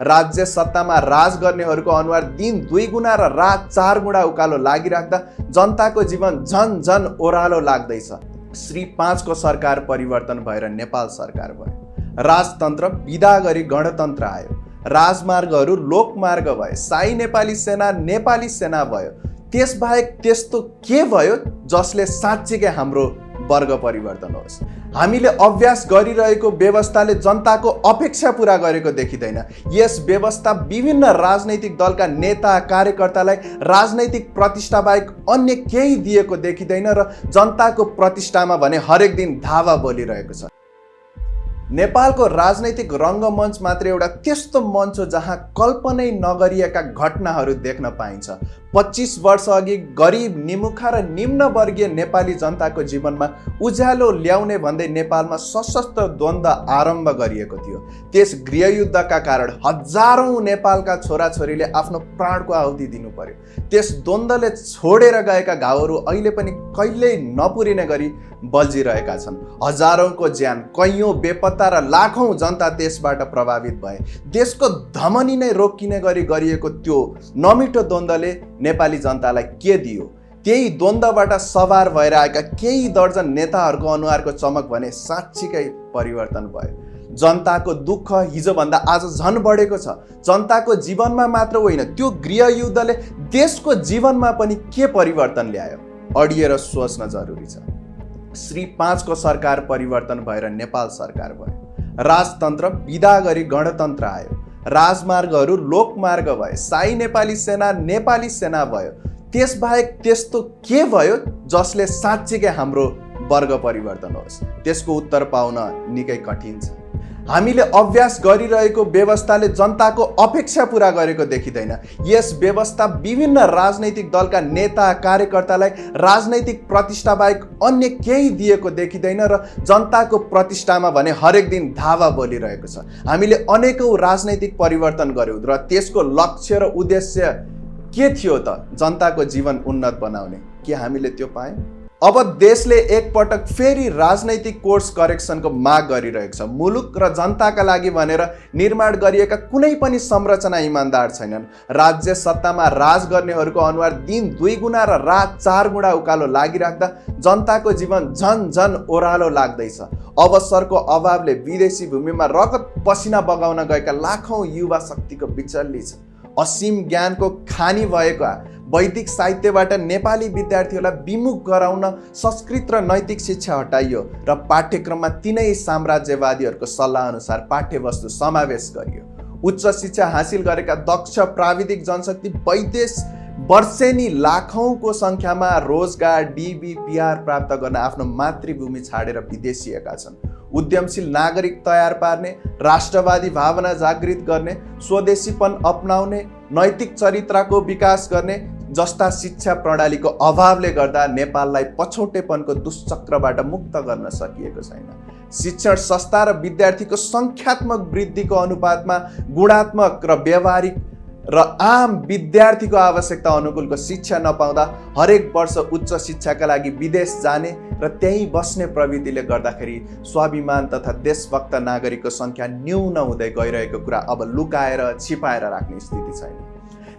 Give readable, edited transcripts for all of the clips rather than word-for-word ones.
राज्य सत्तामा राज गर्नेहरूको अनुहार दिन 2 गुणा र रात 4 गुणा उकालो लागिराख्दा जनताको जीवन झन झन ओह्रालो लाग्दैछ। श्री 5 को सरकार परिवर्तन भएर नेपाल सरकार भयो। राजतन्त्र विदा गरी गणतन्त्र आयो। राजमार्गहरू लोकमार्ग भए। शाही नेपाली सेना भयो। त्यसबाहेक त्यस्तो के भयो जसले साँच्चीकै हाम्रो वर्ग परिवर्तन होस्? हामीले अभ्यास गरिरहेको व्यवस्थाले जनताको अपेक्षा पूरा गरेको देखिँदैन। यस व्यवस्था विभिन्न राजनैतिक दलका नेता कार्यकर्तालाई राजनैतिक प्रतिष्ठा बाहेक अन्य केही दिएको देखिँदैन र जनताको प्रतिष्ठामा भने हरेक दिन धावा बोलिरहेको छ। नेपालको राजनैतिक रङ्गमञ्च मात्र एउटा त्यस्तो मञ्च हो जहाँ कल्पनै नगरिएका घटनाहरू देख्न पाइन्छ। 25 वर्ष अघि गरिब, निमुखा र निम्नवर्गीय नेपाली जनताको जीवनमा उज्यालो ल्याउने भन्दै नेपालमा सशस्त्र द्वन्द्व आरम्भ गरिएको थियो। त्यस गृहयुद्धका कारण हजारौं नेपालका छोराछोरीले आफ्नो प्राणको आहुति दिनु पर्यो। त्यस द्वन्द्वले छोडेर गएका घाउहरू अहिले पनि कहिल्यै नपुरिने गरी बल्झिरहेका छन्। हजारौंको ज्यान, कैयौं बेपत्ता र लाखौं जनता त्यसबाट प्रभावित भए। देशको धमनी नै रोकिने गरी गरिएको त्यो नमिठो द्वन्द्वले नेपाली जनतालाई के दियो? त्यही द्वन्द्वबाट सवार भएर आएका केही दर्जन नेताहरूको अनुहारको चमक भने साँच्चीकै परिवर्तन भयो। जनताको दुःख हिजोभन्दा आज झन बढेको छ। जनताको जीवनमा मात्र होइन, त्यो गृहयुद्धले देशको जीवनमा पनि के परिवर्तन ल्यायो? अडिएर सोच्न जरुरी छ। श्री 5 को सरकार परिवर्तन भएर नेपाल सरकार भयो। राजतन्त्र विदा गरी गणतन्त्र आयो। राजमार्गहरू लोकमार्ग भए। शाही नेपाली सेना भयो। त्यसबाहेक त्यस्तो के भयो जसले साँच्चीकै हाम्रो वर्ग परिवर्तन होस्? त्यसको उत्तर पाउन निकै कठिन छ। हामीले अभ्यास गरिरहेको व्यवस्थाले जनताको अपेक्षा पूरा गरेको देखिँदैन। यस व्यवस्था विभिन्न राजनैतिक दलका नेता कार्यकर्तालाई राजनैतिक प्रतिष्ठा बाहेक अन्य केही दिएको देखिँदैन र जनताको प्रतिष्ठामा भने हरेक दिन धावा बोलिरहेको छ। हामीले अनेकौं राजनैतिक परिवर्तन गर्यौं र त्यसको लक्ष्य र उद्देश्य के थियो त? जनताको जीवन उन्नत बनाउने। के हामीले त्यो पायौं? अब देशले एकपटक फेरि राजनैतिक कोर्स करेक्सनको माग गरिरहेको छ। मुलुक र जनताका लागि भनेर निर्माण गरिएका कुनै पनि संरचना इमानदार छैनन्। राज्य सत्तामा राज गर्नेहरूको अनुहार दिन 2 गुणा र रात 4 गुणा उकालो लागिराख्दा जनताको जीवन झन झन ओह्रालो लाग्दैछ। अवसरको अभावले विदेशी भूमिमा रगत पसिना बगाउन गएका लाखौं युवा शक्तिको बिचल्ली छ। असीम ज्ञानको खानी भएका वैदिक साहित्यबाट नेपाली विद्यार्थीहरूलाई विमुख गराउन संस्कृत र नैतिक शिक्षा हटाइयो र पाठ्यक्रममा तिनै साम्राज्यवादीहरूको सल्लाह अनुसार पाठ्यवस्तु समावेश गरियो। उच्च शिक्षा हासिल गरेका दक्ष प्राविधिक जनशक्ति वैदेश वर्षेनी लाखौंको संख्यामा रोजगार, डीबी, पीआर प्राप्त गर्न आफ्नो मातृभूमि छाडेर विदेशिएका छन्। उद्यमशील नागरिक तयार पार्ने, राष्ट्रवादी भावना जागृत गर्ने, स्वदेशीपन अपनाउने, नैतिक चरित्रको विकास गर्ने जस्ता शिक्षा प्रणालीको अभावले गर्दा नेपाललाई पछौटेपनको दुश्चक्रबाट मुक्त गर्न सकिएको छैन। शिक्षण संस्था र विद्यार्थीको संख्यात्मक वृद्धिको अनुपातमा गुणात्मक र व्यावहारिक र आम विद्यार्थीको आवश्यकता अनुकूलको शिक्षा नपाउँदा हरेक वर्ष उच्च शिक्षाका लागि विदेश जाने र त्यही बस्ने प्रवृत्तिले गर्दाखेरि स्वाभिमान तथा देशभक्त नागरिकको संख्या न्यून हुँदै गइरहेको कुरा अब लुकाएर छिपाएर राख्ने स्थिति छैन।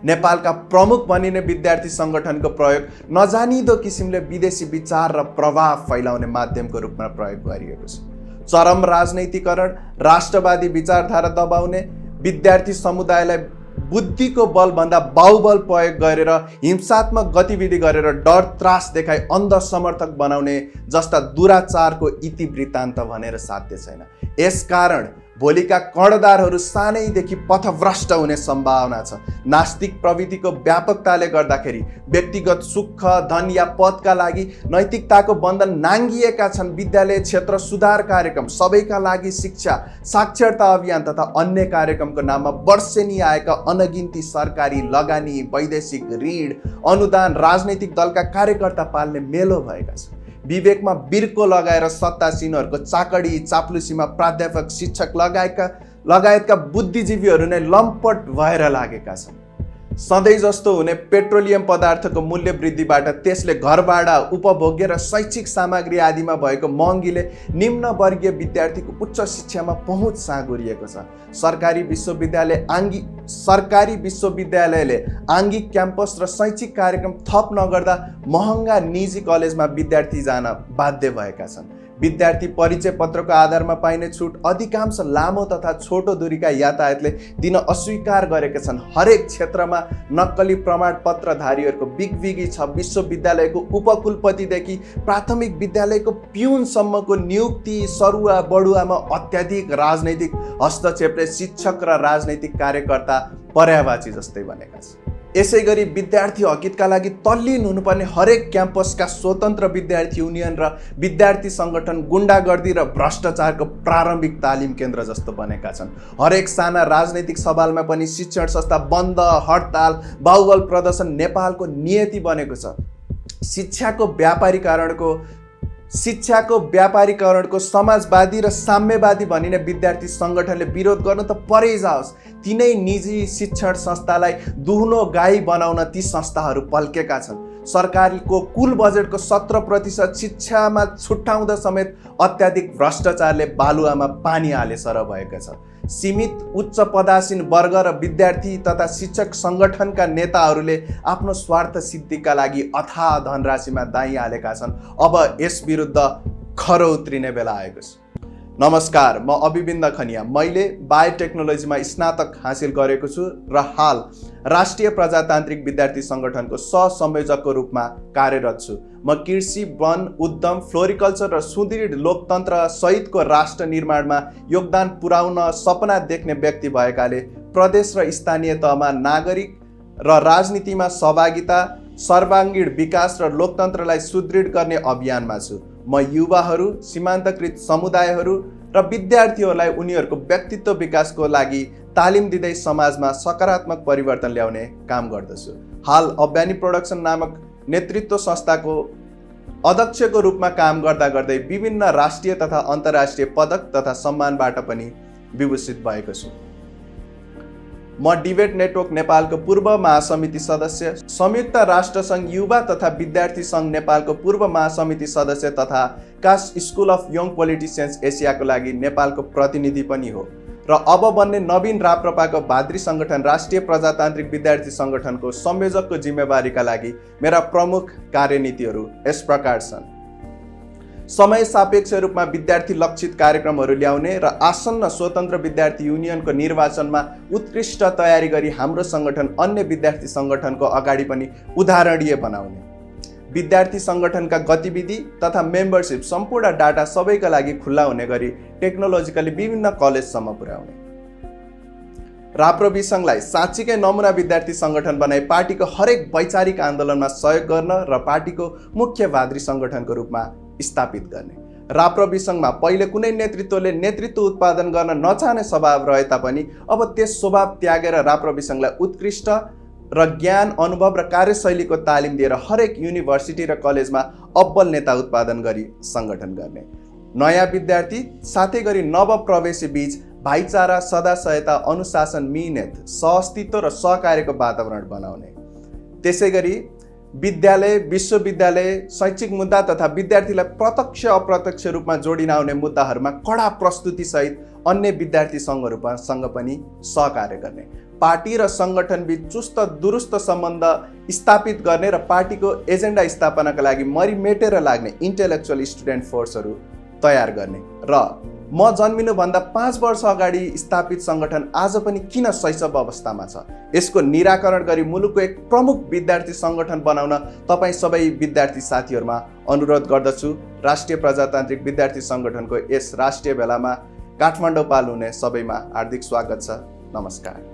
नेपालका प्रमुख भनिने विद्यार्थी संगठनको प्रयोग नजानिदो किसिमले विदेशी विचार र प्रभाव फैलाउने माध्यमको रूपमा प्रयोग गरिएको छ। चरम राजनैतिकरण, राष्ट्रवादी विचारधारा दबाउने, विद्यार्थी समुदायलाई बुद्धिको बलभन्दा बाहुबल प्रयोग गरेर हिंसात्मक गतिविधि गरेर डर त्रास देखाई अन्ध समर्थक बनाउने जस्ता दुराचारको इतिवृत्तान्त भनेर साध्य छैन। यसकारण भोलिका कर्णधारहरू सानैदेखि पथभ्रष्ट हुने सम्भावना छ। नास्तिक प्रवृत्तिको व्यापकताले गर्दाखेरि व्यक्तिगत सुख, धन या पदका लागि नैतिकताको बन्धन नाङ्गिएका छन्। विद्यालय क्षेत्र सुधार कार्यक्रम, सबैका लागि शिक्षा, साक्षरता अभियान तथा अन्य कार्यक्रमको नाममा वर्षेनी आएका अनगिन्ती सरकारी लगानी, वैदेशिक ऋण, अनुदान राजनैतिक दलका कार्यकर्ता पाल्ने मेलो भएका छन्। विवेकमा बिर्को लगाएर सत्तासीनहरूको चाकडी चाप्लुसीमा प्राध्यापक, शिक्षक लगायतका बुद्धिजीवीहरू नै लम्पट भएर लागेका छन्। सधैँ जस्तो हुने पेट्रोलियम पदार्थको मूल्य वृद्धिबाट त्यसले घरभाडा, उपभोग्य र शैक्षिक सामग्री आदिमा भएको महँगीले निम्न वर्गीय विद्यार्थीको उच्च शिक्षामा पहुँच साँगुरिएको छ। सरकारी विश्वविद्यालयले आङ्गिक क्याम्पस र शैक्षिक कार्यक्रम थप नगर्दा महँगा निजी कलेजमा विद्यार्थी जान बाध्य भएका छन्। विद्यार्थी परिचय पत्रको आधारमा पाइने छुट अधिकांश लामो तथा छोटो दूरीका यातायातले दिन अस्वीकार गरेका छन्। हरेक क्षेत्रमा नक्कली प्रमाणपत्रधारीहरूको बिगबिगी छ। विश्वविद्यालयको उपकुलपतिदेखि प्राथमिक विद्यालयको पिउनसम्मको नियुक्ति, सरुवा बढुवामा अत्याधिक राजनैतिक हस्तक्षेपले शिक्षक र राजनैतिक कार्यकर्ता पर्यावाची जस्तै बनेका छन्। यसै गरी विद्यार्थी हकितका लागि तल्लीन हुनुपर्ने हरेक क्याम्पसका स्वतन्त्र विद्यार्थी युनियन र विद्यार्थी सङ्गठन गुण्डागर्दी र भ्रष्टाचारको प्रारम्भिक तालिम केन्द्र जस्तो बनेका छन्। हरेक साना राजनैतिक सवालमा पनि शिक्षण संस्था बन्द, हडताल, बाहुबल प्रदर्शन नेपालको नियति बनेको छ। शिक्षाको व्यापारीकरणको समाजवादी र साम्यवादी भनिने विद्यार्थी सङ्गठनले विरोध गर्न त परै जाओस्, तिनै निजी शिक्षण संस्थालाई दुहुनो गाई बनाउन ती संस्थाहरू पल्केका छन्। सरकारको कुल बजेटको 17% शिक्षामा छुट्याउँदा समेत अत्याधिक भ्रष्टाचारले बालुवामा पानी हाले सर भएको छ। सीमित उच्च पदासीन वर्ग र विद्यार्थी तथा शिक्षक सङ्गठनका नेताहरूले आफ्नो स्वार्थ सिद्धिका लागि अथाह धनराशिमा दाइँ हालेका छन्। अब यस विरुद्ध खरो उत्रिने बेला आएको छ। नमस्कार, म अभिबिन्द खनिया। मैले बायोटेक्नोलोजीमा स्नातक हासिल गरेको छु र हाल राष्ट्रिय प्रजातान्त्रिक विद्यार्थी सङ्गठनको सहसंयोजकको रूपमा कार्यरत छु। म कृषि, वन, उद्यम, फ्लोरिकल्चर र सुदृढ लोकतन्त्र सहितको राष्ट्र निर्माणमा योगदान पुर्याउन सपना देख्ने व्यक्ति भएकाले प्रदेश र स्थानीय तहमा नागरिक र राजनीतिमा सहभागिता, सर्वाङ्गीण विकास र लोकतन्त्रलाई सुदृढ गर्ने अभियानमा छु। म युवाहरू, सीमान्तकृत समुदायहरू र विद्यार्थीहरूलाई उनीहरूको व्यक्तित्व विकासको लागि तालिम दिँदै समाजमा सकारात्मक परिवर्तन ल्याउने काम गर्दछु। हाल अभ्यानी प्रोडक्सन नामक नेतृत्व संस्थाको अध्यक्षको रूपमा काम गर्दा गर्दै विभिन्न राष्ट्रिय तथा अन्तर्राष्ट्रिय पदक तथा सम्मानबाट पनि विभूषित भएको छु। म डिबेट नेटवर्क नेपालको पूर्व महासमिति सदस्य, संयुक्त राष्ट्र सङ्घ युवा तथा विद्यार्थी सङ्घ नेपालको पूर्व महासमिति सदस्य तथा कास स्कुल अफ यङ पोलिटिसियन्स एसियाको लागि नेपालको प्रतिनिधि पनि हो र अब बन्ने नवीन राप्रपाको भातृ सङ्गठन राष्ट्रिय प्रजातान्त्रिक विद्यार्थी सङ्गठनको संयोजकको जिम्मेवारीका लागि मेरा प्रमुख कार्यनीतिहरू यस प्रकार छन्। समय सापेक्ष रूपमा विद्यार्थी लक्षित कार्यक्रमहरू ल्याउने र आसन्न स्वतन्त्र विद्यार्थी युनियनको निर्वाचनमा उत्कृष्ट तयारी गरी हाम्रो सङ्गठन अन्य विद्यार्थी सङ्गठनको अगाडि पनि उदाहरणीय बनाउने, विद्यार्थी सङ्गठनका गतिविधि तथा मेम्बरसिप सम्पूर्ण डाटा सबैका लागि खुल्ला हुने गरी टेक्नोलोजिकली विभिन्न कलेजसम्म पुर्याउने, राप्रबी सङ्घलाई साँच्चीकै नमुना विद्यार्थी सङ्गठन बनाई पार्टीको हरेक वैचारिक आन्दोलनमा सहयोग गर्न र पार्टीको मुख्य भातृ सङ्गठनको रूपमा स्थापित गर्ने। राप्रबी सङ्घमा पहिले कुनै नेतृत्वले नेतृत्व उत्पादन गर्न नचाहने स्वभाव रहे तापनि अब त्यस स्वभाव त्यागेर राप्रबी सङ्घलाई उत्कृष्ट र ज्ञान, अनुभव र कार्यशैलीको तालिम दिएर हरेक युनिभर्सिटी र कलेजमा अब्बल नेता उत्पादन गरी सङ्गठन गर्ने, नयाँ विद्यार्थी साथै गरी नवप्रवेशी बीच भाइचारा, सदासहायता, अनुशासन, मिहिनेत, सहअस्तित्व र सहकार्यको वातावरण बनाउने, त्यसै गरी विद्यालय, विश्वविद्यालय, शैक्षिक मुद्दा तथा विद्यार्थीलाई प्रत्यक्ष अप्रत्यक्ष रूपमा जोडिन आउने मुद्दाहरूमा कडा प्रस्तुतिसहित अन्य विद्यार्थी सङ्घहरूसँग पनि सहकार्य गर्ने, पार्टी र सङ्गठनबीच चुस्त दुरुस्त सम्बन्ध स्थापित गर्ने र पार्टीको एजेन्डा स्थापनाका लागि मरिमेटेर लाग्ने इन्टेलेक्चुअल स्टुडेन्ट फोर्सहरू तयार गर्ने र म जन्मिनुभन्दा 5 वर्ष अगाडि स्थापित सङ्गठन आज पनि किन शैशव अवस्थामा छ, यसको निराकरण गरी मुलुकको एक प्रमुख विद्यार्थी सङ्गठन बनाउन तपाईँ सबै विद्यार्थी साथीहरूमा अनुरोध गर्दछु। राष्ट्रिय प्रजातान्त्रिक विद्यार्थी सङ्गठनको यस राष्ट्रिय भेलामा काठमाडौँ पाल हुने सबैमा हार्दिक स्वागत छ। नमस्कार।